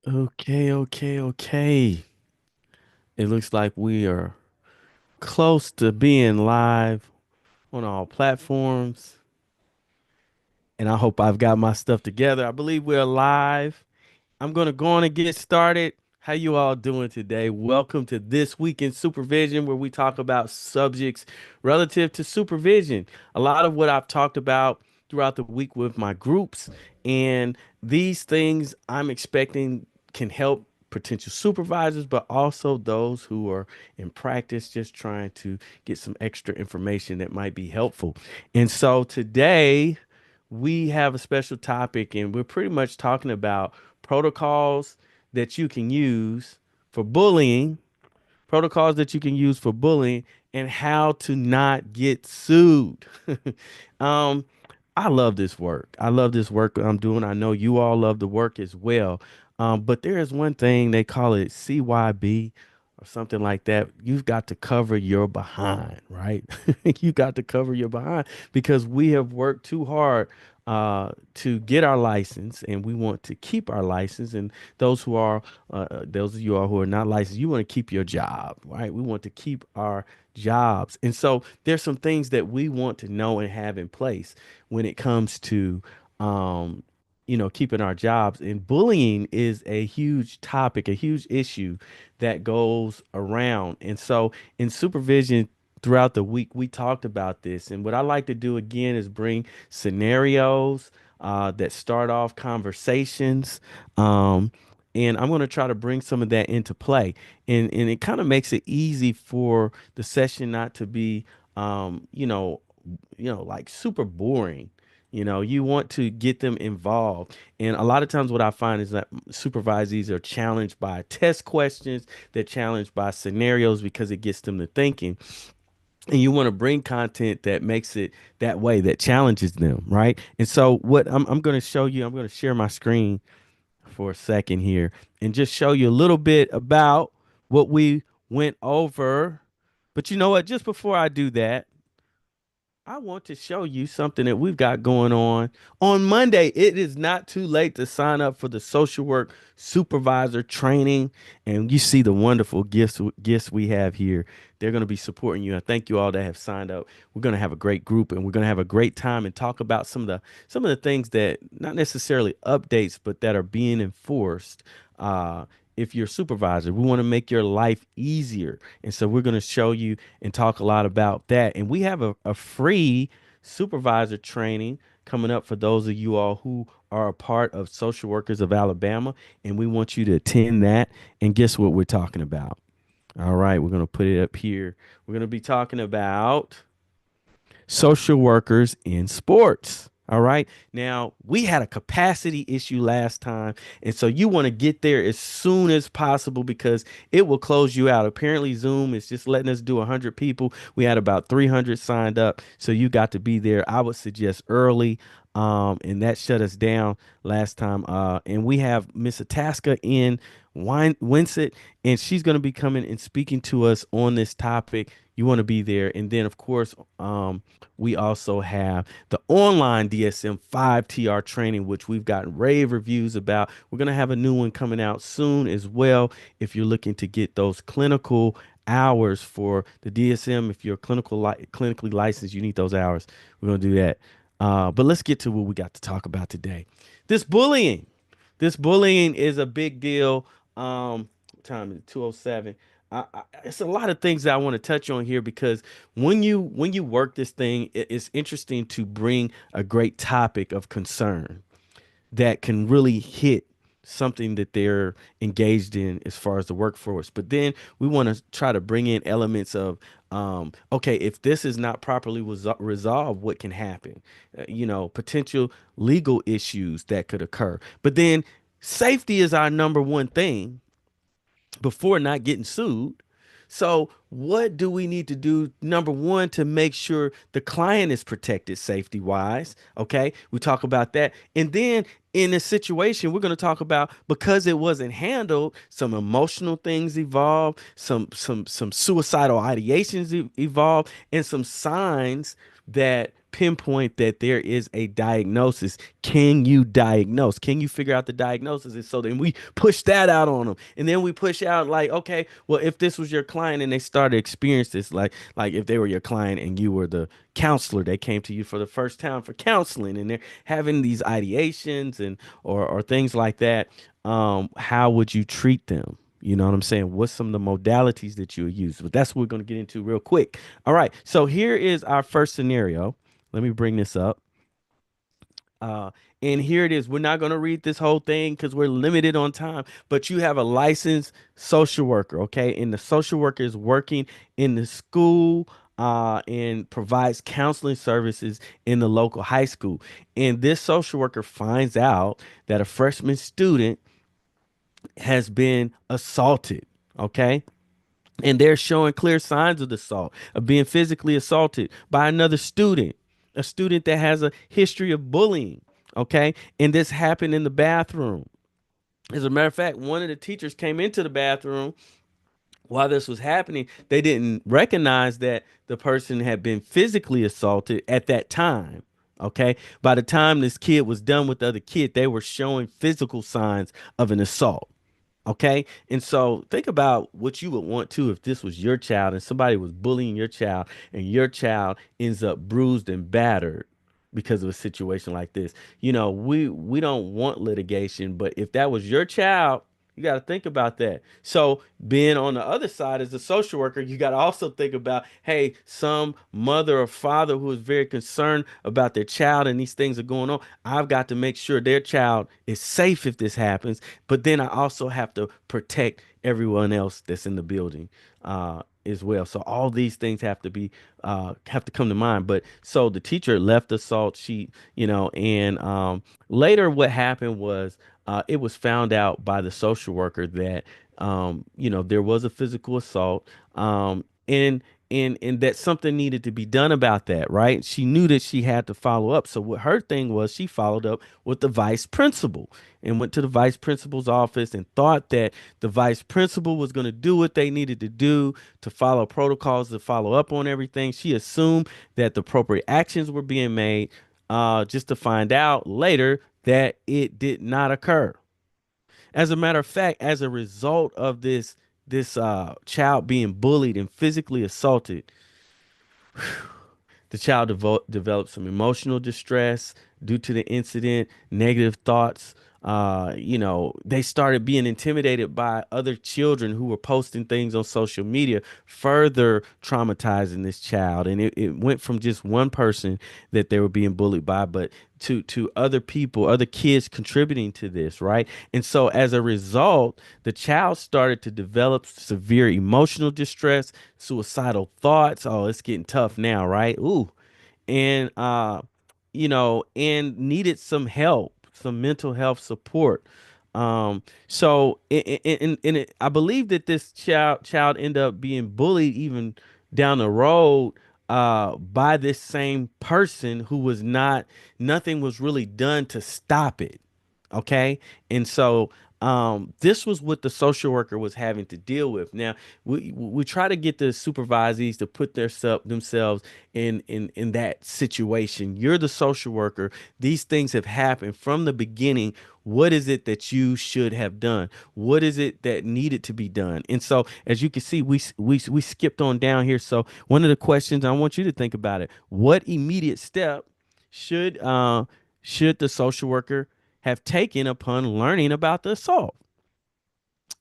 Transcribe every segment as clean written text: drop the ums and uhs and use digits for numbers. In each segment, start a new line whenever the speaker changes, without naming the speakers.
Okay. It looks like we are close to being live on all platforms, and I hope I've got my stuff together. I believe we're live. I'm going to go on and get started. How you all doing today? Welcome to This Week in Supervision, where we talk about subjects relative to supervision. A lot of what I've talked about throughout the week with my groups, and these things I'm expecting can help potential supervisors, but also those who are in practice just trying to get some extra information that might be helpful. And so today we have a special topic, and we're pretty much talking about protocols that you can use for bullying, protocols that you can use for bullying, and how to not get sued. um, I love this work. I love this work I'm doing. I know you all love the work as well. But there is one thing they call it CYB or something like that. You've got to cover your behind, right? You got to cover your behind because we have worked too hard to get our license, and we want to keep our license. And those of you all who are not licensed, you want to keep your job, right? We want to keep our jobs. And so there's some things that we want to know and have in place when it comes to um keeping our jobs. And bullying is a huge topic, a huge issue that goes around. And so in supervision throughout the week, we talked about this. And what I like to do again is bring scenarios that start off conversations. Um, and I'm going to try to bring some of that into play. And it kind of makes it easy for the session not to be, um, you know, like super boring. You want to get them involved. And a lot of times what I find is that supervisees are challenged by test questions, they're challenged by scenarios because it gets them to thinking. And you want to bring content that makes it that way, that challenges them, right? And so what I'm going to show you, I'm going to share my screen for a second here and just show you a little bit about what we went over. But you know what? Just before I do that, I want to show you something that we've got going on Monday. It is not too late to sign up for the social work supervisor training, and you see the wonderful gifts we have here. They're going to be supporting you. I thank you all that have signed up. We're going to have a great group, and we're going to have a great time and talk about some of the things that not necessarily updates, but that are being enforced. Uh, if you're a supervisor, we want to make your life easier. And so we're going to show you and talk a lot about that. And we have a free supervisor training coming up for those of you all who are a part of Social Workers of Alabama. And we want you to attend that. And guess what we're talking about? All right, we're going to put it up here. We're going to be talking about social workers in sports. All right. Now, we had a capacity issue last time. And so you want to get there as soon as possible because it will close you out. Apparently, Zoom is just letting us do 100 people. We had about 300 signed up. So you got to be there. I would suggest early. And that shut us down last time. And we have Miss Ataska in Winsett, and she's going to be coming and speaking to us on this topic. You want to be there. And then, of course, we also have the online DSM 5 TR training, which we've gotten rave reviews about. We're going to have a new one coming out soon as well. If you're looking to get those clinical hours for the DSM, if you're clinically licensed, you need those hours. We're going to do that. But let's get to what we got to talk about today. This bullying. This bullying is a big deal. Time is 2:07. It's a lot of things that I want to touch on here because when you work this thing, it's interesting to bring a great topic of concern that can really hit something that they're engaged in as far as the workforce. But then we want to try to bring in elements of, okay, if this is not properly resolved, what can happen? Potential legal issues that could occur. But then safety is our number one thing before not getting sued. So, what do we need to do? Number one, to make sure the client is protected safety wise. Okay. We talk about that. And then in this situation, we're going to talk about because it wasn't handled, some emotional things evolved, some suicidal ideations evolved, and some signs that pinpoint that there is a diagnosis. Can you diagnose? Can you figure out the diagnosis? And so then we push that out on them. And then we push out like, okay, well, if this was your client and they started to experience this, like if they were your client and you were the counselor, they came to you for the first time for counseling and they're having these ideations and or things like that, how would you treat them? You know what I'm saying? What's some of the modalities that you use? But that's what we're going to get into real quick. All right. So here is our first scenario. Let me bring this up. Uh, and here it is. We're not going to read this whole thing because we're limited on time, but you have a licensed social worker, okay? And the social worker is working in the school and provides counseling services in the local high school. And this social worker finds out that a freshman student has been assaulted, okay? And they're showing clear signs of assault, of being physically assaulted by another student, a student that has a history of bullying, okay? And this happened in the bathroom. As a matter of fact, one of the teachers came into the bathroom while this was happening. They didn't recognize that the person had been physically assaulted at that time. Okay. By the time this kid was done with the other kid, they were showing physical signs of an assault. Okay. And so think about what you would want to if this was your child and somebody was bullying your child and your child ends up bruised and battered because of a situation like this. You know, we don't want litigation, but if that was your child, you got to think about that. So, being on the other side as a social worker, you got to also think about, hey, some mother or father who is very concerned about their child and these things are going on. I've got to make sure their child is safe if this happens, but then I also have to protect everyone else that's in the building as well. So all these things have to come to mind. But so the teacher left the assault sheet, you know, and later what happened was it was found out by the social worker that you know, there was a physical assault, and that something needed to be done about that, right? She knew that she had to follow up. So what her thing was, she followed up with the vice principal and went to the vice principal's office and thought that the vice principal was going to do what they needed to do to follow protocols to follow up on everything. She assumed that the appropriate actions were being made, just to find out later that it did not occur. As a matter of fact, as a result of this child being bullied and physically assaulted, the child developed some emotional distress due to the incident, negative thoughts. You know, they started being intimidated by other children who were posting things on social media, further traumatizing this child. And it went from just one person that they were being bullied by, but to other people, other kids contributing to this, right? And so as a result, the child started to develop severe emotional distress, suicidal thoughts. Oh, it's getting tough now, right? Ooh. And you know, and needed some help, some mental health support. So I believe that this child ended up being bullied even down the road by this same person who was not, nothing was really done to stop it. Okay. And so this was what the social worker was having to deal with. Now, we try to get the supervisees to put themselves in that situation. You're the social worker. These things have happened from the beginning. What is it that you should have done? What is it that needed to be done? And so, as you can see, we skipped on down here. So, one of the questions I want you to think about it: what immediate step should should the social worker have taken upon learning about the assault?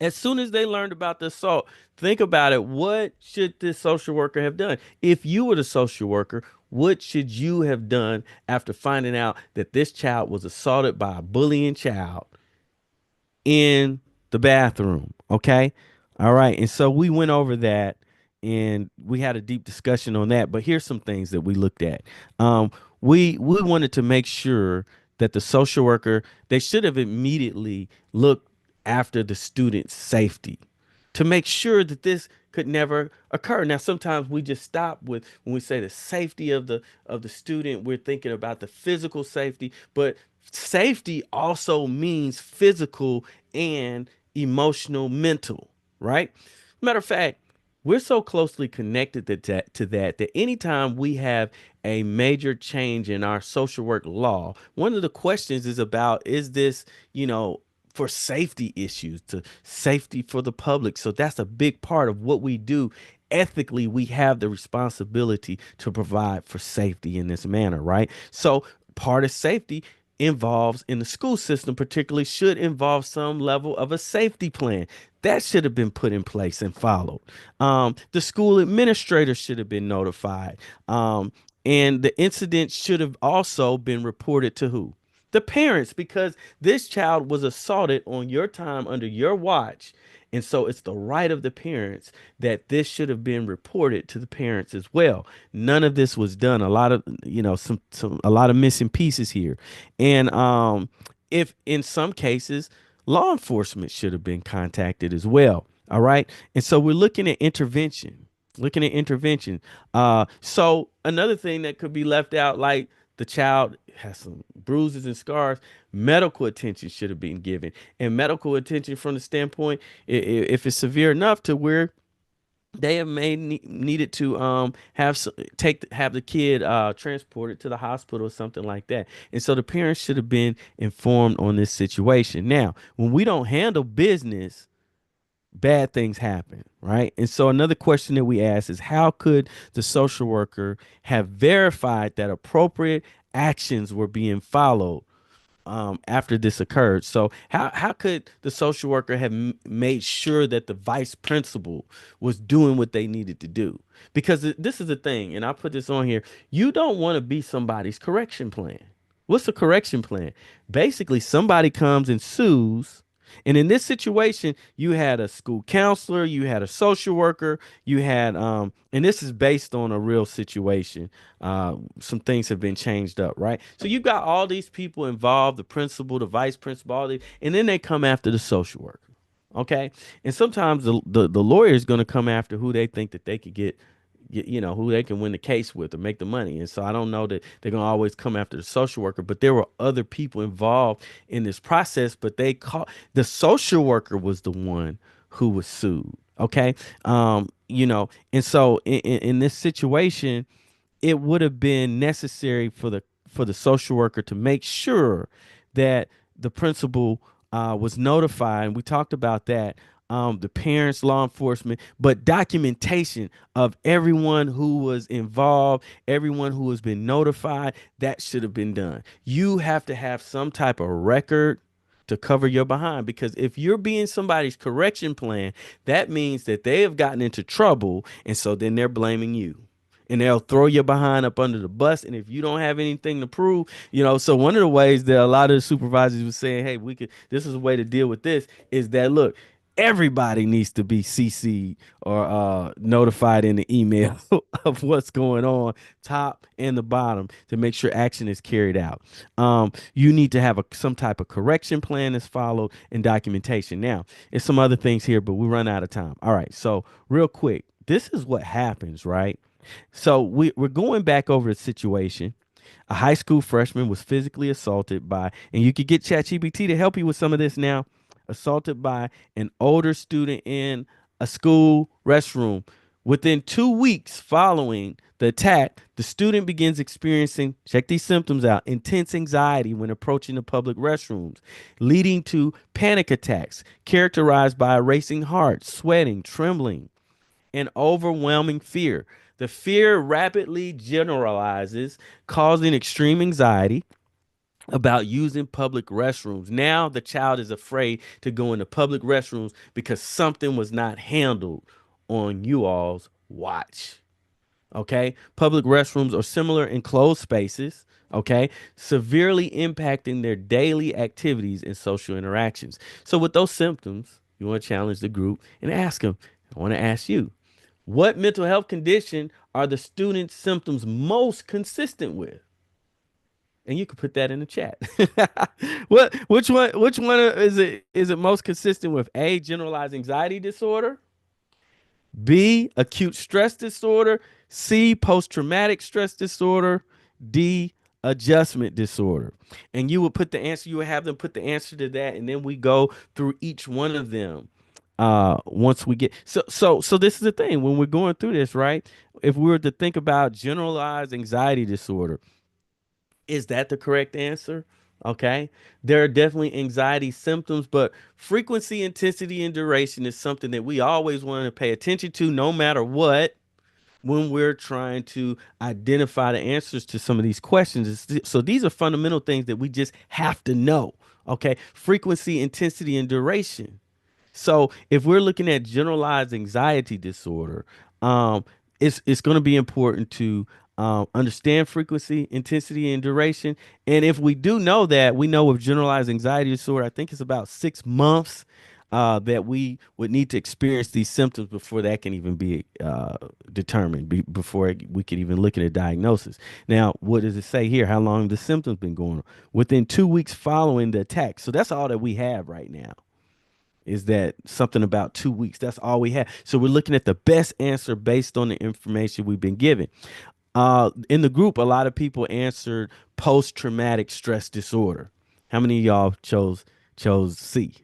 As soon as they learned about the assault, think about it. What should this social worker have done? If you were the social worker, what should you have done after finding out that this child was assaulted by a bullying child in the bathroom? Okay. All right. And so we went over that and we had a deep discussion on that. But here's some things that we looked at. We wanted to make sure that the social worker, they should have immediately looked after the student's safety to make sure that this could never occur. Now, sometimes we just stop with when we say the safety of the student, we're thinking about the physical safety, but safety also means physical and emotional, mental, right? Matter of fact, we're so closely connected to that anytime we have a major change in our social work law. One of the questions is about, is this, you know, for safety issues, to safety for the public. So that's a big part of what we do. Ethically, we have the responsibility to provide for safety in this manner, right? So part of safety involves in the school system, particularly, should involve some level of a safety plan that should have been put in place and followed. The school administrator should have been notified. And the incident should have also been reported to who? The parents, because this child was assaulted on your time under your watch. And so it's the right of the parents that this should have been reported to the parents as well. None of this was done. A lot of, a lot of missing pieces here. And if in some cases, law enforcement should have been contacted as well. All right. And so we're looking at intervention, looking at intervention. So another thing that could be left out, like the child has some bruises and scars, medical attention should have been given. And medical attention from the standpoint, if it's severe enough to where they have needed to have the kid transported to the hospital or something like that. And so the parents should have been informed on this situation. Now, when we don't handle business, bad things happen, right? And so another question that we ask is, how could the social worker have verified that appropriate actions were being followed after this occurred? So how could the social worker have made sure that the vice principal was doing what they needed to do? Because this is the thing, and I put this on here. You don't want to be somebody's correction plan. What's a correction plan? Basically, somebody comes and sues. And in this situation, you had a school counselor, you had a social worker, you had, and this is based on a real situation. Some things have been changed up, right? So you've got all these people involved, the principal, the vice principal, all these, and then they come after the social worker. Okay. And sometimes the lawyer is going to come after who they think that they could who they can win the case with or make the money. And so I don't know that they're going to always come after the social worker, but there were other people involved in this process, but the social worker was the one who was sued. Okay. And so in this situation, it would have been necessary for the social worker to make sure that the principal was notified. And we talked about that. The parents, law enforcement, but documentation of everyone who was involved, everyone who has been notified, that should have been done. You have to have some type of record to cover your behind, because if you're being somebody's correction plan, that means that they have gotten into trouble, and so then they're blaming you, and they'll throw your behind up under the bus. And if you don't have anything to prove, so one of the ways that a lot of the supervisors was saying, hey, this is a way to deal with this, is that, look, everybody needs to be CC'd or notified in the email of what's going on, top and the bottom, to make sure action is carried out. You need to have some type of correction plan that's followed and documentation. Now, there's some other things here, but we run out of time. All right, so real quick, this is what happens, right? So we're going back over the situation. A high school freshman was physically assaulted by, and you could get ChatGPT to help you with some of this now, assaulted by an older student in a school restroom. Within 2 weeks following the attack, the student begins experiencing, check these symptoms out, intense anxiety when approaching the public restrooms, leading to panic attacks characterized by a racing heart, sweating, trembling, and overwhelming fear. The fear rapidly generalizes, causing extreme anxiety about using public restrooms. Now the child is afraid to go into public restrooms because something was not handled on you all's watch. Okay. Public restrooms are similar in closed spaces. Okay. Severely impacting their daily activities and social interactions. So, with those symptoms, you want to challenge the group and ask them, I want to ask you, what mental health condition are the student's symptoms most consistent with? And you can put that in the chat. Which one is it most consistent with? A, generalized anxiety disorder, B, acute stress disorder, C, post-traumatic stress disorder, D, adjustment disorder. And you would have them put the answer to that, and then we go through each one of them once we get so this is the thing when we're going through this, right? If we were to think about generalized anxiety disorder, is that the correct answer? Okay. There are definitely anxiety symptoms, but frequency, intensity, and duration is something that we always want to pay attention to no matter what when we're trying to identify the answers to some of these questions. So these are fundamental things that we just have to know. Okay. Frequency, intensity, and duration. So if we're looking at generalized anxiety disorder, um, it's going to be important to understand frequency, intensity, and duration. And if we do know that, we know with generalized anxiety disorder, I think it's about 6 months that we would need to experience these symptoms before that can even be determined, before we could even look at a diagnosis. Now, what does it say here? How long the symptoms been going on? Within 2 weeks following the attack. So that's all that we have right now is that something about 2 weeks. That's all we have. So we're looking at the best answer based on the information we've been given. In the group, a lot of people answered post-traumatic stress disorder. How many of y'all chose C?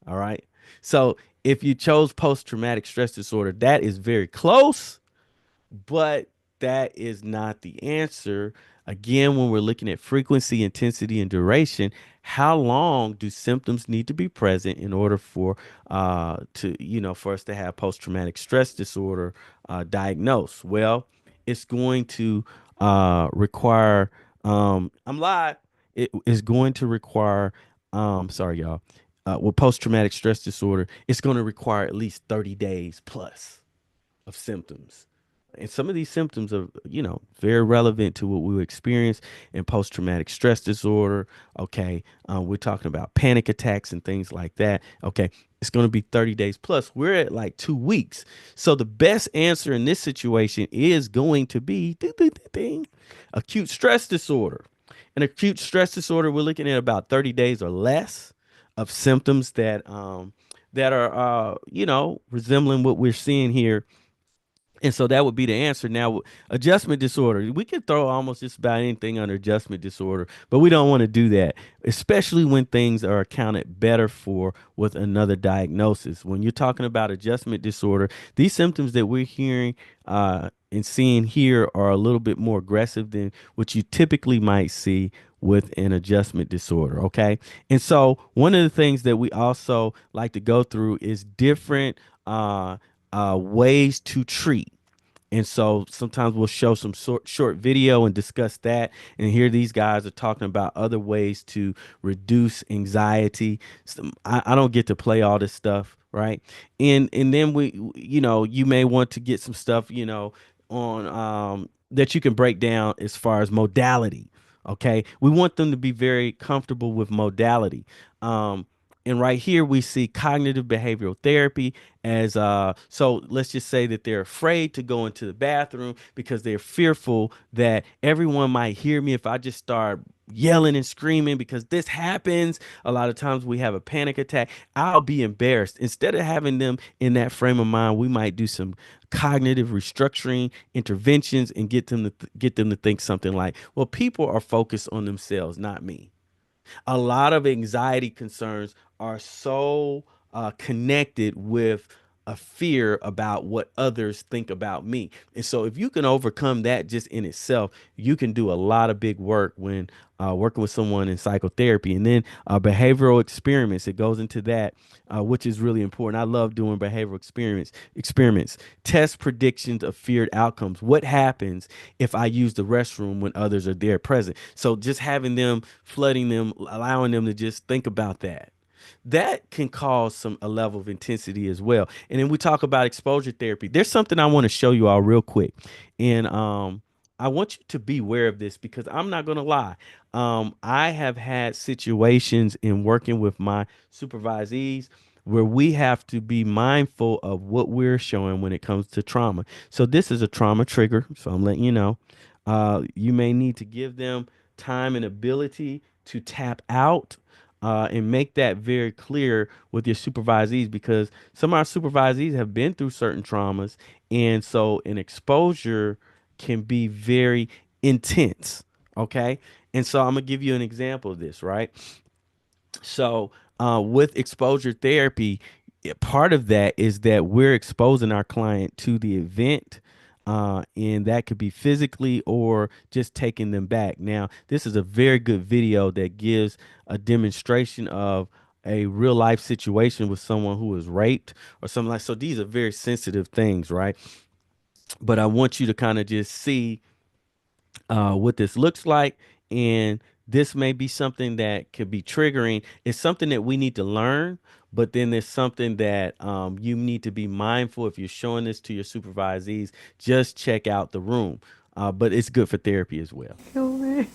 All right. So if you chose post-traumatic stress disorder, that is very close, but that is not the answer. Again, when we're looking at frequency, intensity, and duration, how long do symptoms need to be present in order for for us to have post-traumatic stress disorder diagnosed? Well, it's going to require I'm live. It is going to require sorry y'all. With post-traumatic stress disorder, it's going to require at least 30 days plus of symptoms. And some of these symptoms are, very relevant to what we experience in post traumatic stress disorder. Okay. We're talking about panic attacks and things like that. Okay. It's going to be 30 days plus. We're at like 2 weeks. So the best answer in this situation is going to be ding, ding, ding, ding, acute stress disorder. An acute stress disorder, we're looking at about 30 days or less of symptoms that are, resembling what we're seeing here, and so that would be the answer. Now, adjustment disorder, we can throw almost just about anything under adjustment disorder, but we don't want to do that, especially when things are accounted better for with another diagnosis. When you're talking about adjustment disorder, these symptoms that we're hearing and seeing here are a little bit more aggressive than what you typically might see with an adjustment disorder. Okay. And so, one of the things that we also like to go through is different. Ways to treat. And so sometimes we'll show some short video and discuss that. And here these guys are talking about other ways to reduce anxiety. I don't get to play all this stuff, right? And then you may want to get some stuff, on that you can break down as far as modality. Okay. We want them to be very comfortable with modality. Um, and right here we see cognitive behavioral therapy as so let's just say that they're afraid to go into the bathroom because they're fearful that everyone might hear me if I just start yelling and screaming. Because this happens a lot of times, we have a panic attack, I'll be embarrassed. Instead of having them in that frame of mind, we might do some cognitive restructuring interventions and get them to think something like, well, people are focused on themselves, not me. A lot of anxiety concerns are so connected with a fear about what others think about me. And so if you can overcome that just in itself, you can do a lot of big work when working with someone in psychotherapy. And then behavioral experiments, it goes into that, which is really important. I love doing behavioral experiments, test predictions of feared outcomes. What happens if I use the restroom when others are there present? So just having them, flooding them, allowing them to just think about that can cause a level of intensity as well. And then we talk about exposure therapy. There's something I want to show you all real quick. And I want you to be aware of this because I'm not going to lie. I have had situations in working with my supervisees where we have to be mindful of what we're showing when it comes to trauma. So this is a trauma trigger. So I'm letting you know. You may need to give them time and ability to tap out and make that very clear with your supervisees, because some of our supervisees have been through certain traumas. And so an exposure can be very intense. Okay. And so I'm going to give you an example of this, right? So with exposure therapy, part of that is that we're exposing our client to the event. And that could be physically or just taking them back. Now, this is a very good video that gives a demonstration of a real life situation with someone who was raped or something like. So these are very sensitive things, right? But I want you to kind of just see what this looks like. And this may be something that could be triggering. It's something that we need to learn, but then there's something that you need to be mindful if you're showing this to your supervisees. Just check out the room. But it's good for therapy as well.
Kill me.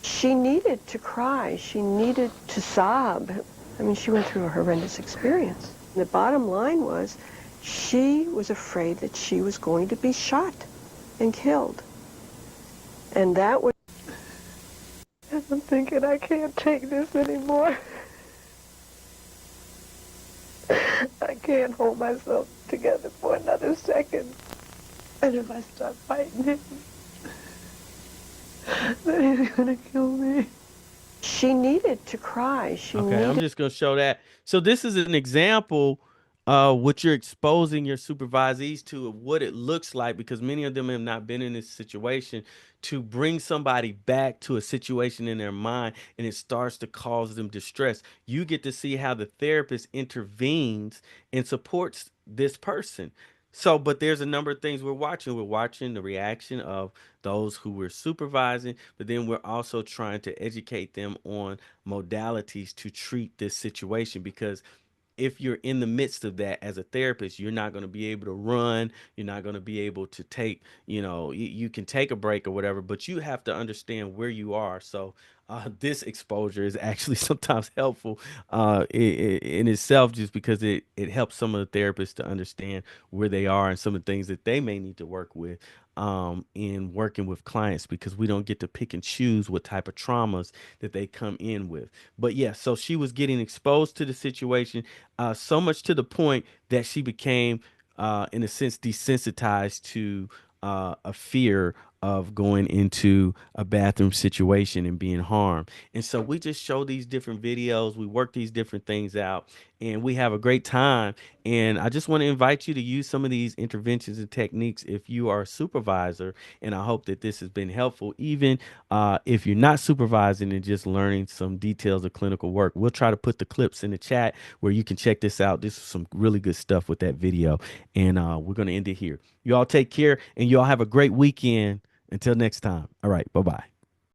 She needed to cry. She needed to sob. I mean, she went through a horrendous experience. The bottom line was she was afraid that she was going to be shot and killed. And that was... I'm thinking, I can't take this anymore. I can't hold myself together for another second. And if I start fighting him, then he's gonna kill me. She needed to cry. She
Okay, I'm
needed...
just going to show that. So this is an example of what you're exposing your supervisees to of what it looks like, because many of them have not been in this situation, to bring somebody back to a situation in their mind, and it starts to cause them distress. You get to see how the therapist intervenes and supports this person. So, but there's a number of things we're watching. We're watching the reaction of those who we're supervising, but then we're also trying to educate them on modalities to treat this situation, because if you're in the midst of that as a therapist, you're not going to be able to run. You're not going to be able to take, you can take a break or whatever, but you have to understand where you are. So this exposure is actually sometimes helpful in itself, just because it helps some of the therapists to understand where they are and some of the things that they may need to work with in working with clients, because we don't get to pick and choose what type of traumas that they come in with. But yeah, so she was getting exposed to the situation, so much to the point that she became, in a sense, desensitized to a fear of going into a bathroom situation and being harmed. And so we just show these different videos, we work these different things out, and we have a great time. And I just want to invite you to use some of these interventions and techniques if you are a supervisor. And I hope that this has been helpful, even if you're not supervising and just learning some details of clinical work. We'll try to put the clips in the chat where you can check this out. This is some really good stuff with that video. And we're going to end it here. You all take care, and you all have a great weekend. Until next time. All right. Bye bye.